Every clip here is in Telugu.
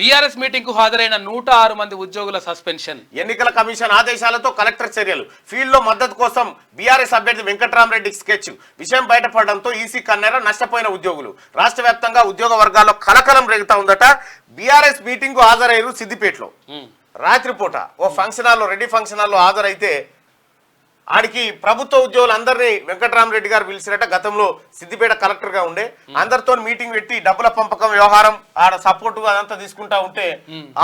బీఆర్ఎస్ మీటింగ్ కు హాజరైన 106 మంది ఉద్యోగుల సస్పెన్షన్. ఎన్నికల కమిషన్ ఆదేశాలతో కలెక్టర్ చర్యలు. ఫీల్డ్ లో మద్దతు కోసం బీఆర్ఎస్ అభ్యర్థి వెంకట్రామరెడ్డి స్కెచ్. విషయం బయటపడడంతో ఈసీ కన్నెర నష్టపోయిన ఉద్యోగులు. రాష్ట్ర వ్యాప్తంగా ఉద్యోగ వర్గాల్లో కలకలం రేగుతా ఉందట. బీఆర్ఎస్ మీటింగ్ కు హాజరయ్యారు సిద్దిపేటలో. రాత్రిపూట ఓ ఫంక్షన్ హాల్లో, రెడ్డి ఫంక్షన్ హాల్లో హాజరైతే ఆడికి ప్రభుత్వ ఉద్యోగులు అందరినీ వెంకట్రామరెడ్డి గారు పిలిచినట్ట. గతంలో సిద్దిపేట కలెక్టర్ గా ఉండే, అందరితో మీటింగ్ పెట్టి డబ్బుల పంపకం వ్యవహారం ఆడ సపోర్టు అదంతా తీసుకుంటా ఉంటే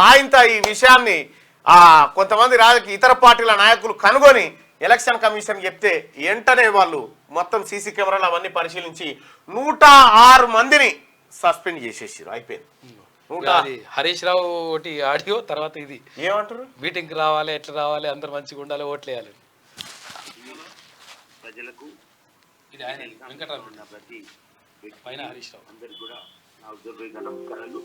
ఆయనతో ఈ విషయాన్ని కొంతమంది ఇతర పార్టీల నాయకులు కనుగొని ఎలక్షన్ కమిషన్ చెప్తే వెంటనే వాళ్ళు మొత్తం సీసీ కెమెరాలు అవన్నీ పరిశీలించి 106 మందిని సస్పెండ్ చేసేసారు. అయిపోయింది. హరీష్ రావు ఒకటి ఆడియో, తర్వాత ఇది ఏమంటారు, మీటింగ్ రావాలి, ఎట్లా రావాలి, అందరు మంచిగా ఉండాలి, ఓట్లు వేయాలి. ప్రజలకు ఇది ఆయన వెంకటరామరెడ్డి ప్రతి పైన హరీష్ రావు అందరికి కూడా నా ఉద్యోగ నమస్కారాలు.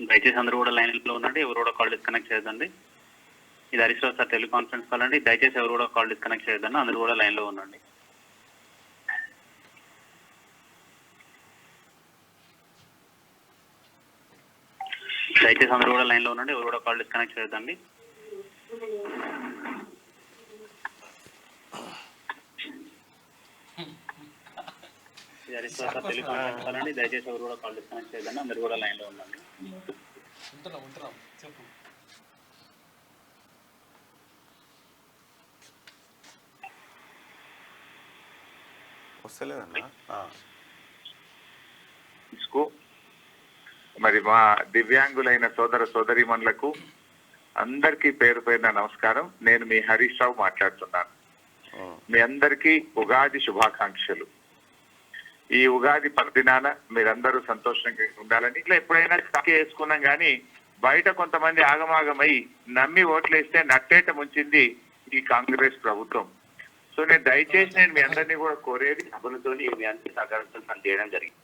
దయచేసి అందరూ కూడా లైన్లో ఉండండి. ఎవరు కూడా కాల్ డిస్కనెక్ట్ చేయొద్దండి. ఇది Harish Rao sir teleconference call అండి. దయచేసి ఎవరు కూడా కాల్ డిస్కనెక్ట్ చేయొద్దండి. అందరూ కూడా లైన్లో ఉండండి. దయచేసి అందరూ కూడా లైన్లో ఉండండి. ఎవరు కూడా కాల్ డిస్కనెక్ట్ చేయొద్దండి. దయచేసి ఎవరు కూడా కాల్ డిస్కనెక్ట్ చేయదండి. అందరు కూడా లైన్ లో ఉండండి. మరి మా దివ్యాంగులైన సోదర సోదరీమణులకు అందరికీ పేరు పేరున నమస్కారం. నేను మీ హరీష్ రావు మాట్లాడుతున్నాను. మీ అందరికీ ఉగాది శుభాకాంక్షలు. ఈ ఉగాది పర్వదినాన మీరందరూ సంతోషంగా ఉండాలని. ఇట్లా ఎప్పుడైనా కాకి వేసుకున్నాం కానీ బయట కొంతమంది ఆగమాగమై నమ్మి ఓట్లేస్తే నట్టేట ముంచింది ఈ కాంగ్రెస్ ప్రభుత్వం. సో దయచేసి మీ అందరినీ కూడా కోరేది సభలతో మీ అందరి సహకారంతో చేయడం జరిగింది.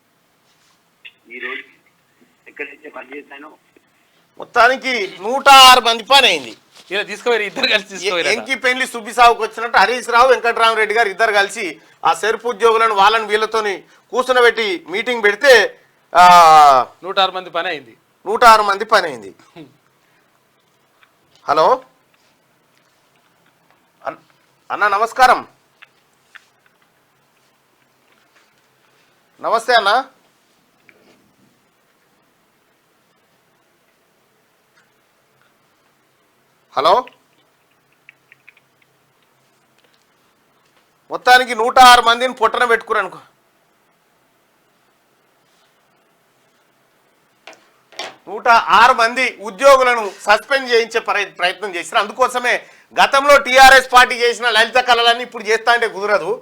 ఈ రోజు ఎక్కడి నుంచి పనిచేశాను మొత్తానికి 106 మంది పని అయింది. ఇలా తీసుకుపోయి ఇద్దరు కలిసి ఎంకి పెళ్లి సుబ్బిసాగుకు వచ్చినట్టు హరీష్ రావు, వెంకట్రామరెడ్డి గారు ఇద్దరు కలిసి ఆ సెర్ఫ్ ఉద్యోగులను వాళ్ళని వీళ్ళతోని కూర్చునబెట్టి మీటింగ్ పెడితే 106 మంది పని అయింది. 106 మంది పని అయింది. హలో అన్న, నమస్కారం. నమస్తే అన్న. హలో, మొత్తానికి 106 మందిని పొట్టన పెట్టుకురు అనుకో. 106 మంది ఉద్యోగులను సస్పెండ్ చేయించే ప్రయత్నం చేశారు. అందుకోసమే గతంలో టీఆర్ఎస్ పార్టీ చేసిన లలిత కళలన్నీ ఇప్పుడు చేస్తా అంటే కుదరదు.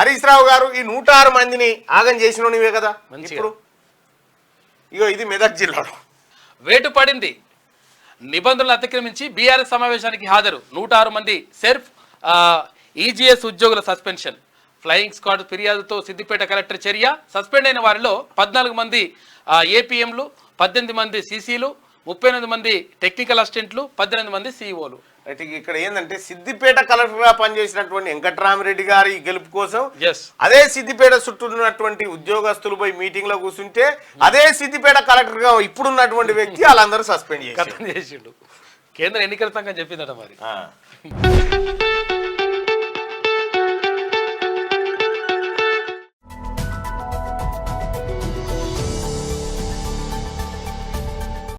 హరీష్ రావు గారు ఈ 106 మందిని ఆగం చేసినవే కదా. ఇప్పుడు ఇగో ఇది మెదక్ జిల్లాలో వేటు పడింది. నిబంధనలు అతిక్రమించి బీఆర్ఎస్ సమావేశానికి హాజరు 106 మంది సెర్ఫ్ ఈజీఎస్ ఉద్యోగుల సస్పెన్షన్. ఫ్లయింగ్ స్క్వాడ్ ఫిర్యాదుతో సిద్దిపేట కలెక్టర్ చర్య. సస్పెండ్ అయిన వారిలో 14 మంది ఏపీఎంలు, 18 మంది సీసీలు, 38 మంది టెక్నికల్ అసిస్టెంట్లు, 18 మంది సీఈఓలు. అయితే ఇక్కడ ఏంటంటే సిద్దిపేట కలెక్టర్ గా పనిచేసినటువంటి వెంకట్రామరెడ్డి గారి గెలుపు కోసం అదే సిద్దిపేట చుట్టూ ఉన్నటువంటి ఉద్యోగస్తులు పోయి మీటింగ్ లో కూర్చుంటే అదే సిద్దిపేట కలెక్టర్ గా ఇప్పుడున్నటువంటి వ్యక్తి వాళ్ళందరూ సస్పెండ్ చేసిండు. కేంద్ర ఎన్నికల సంఘం చెప్పిందట మరి.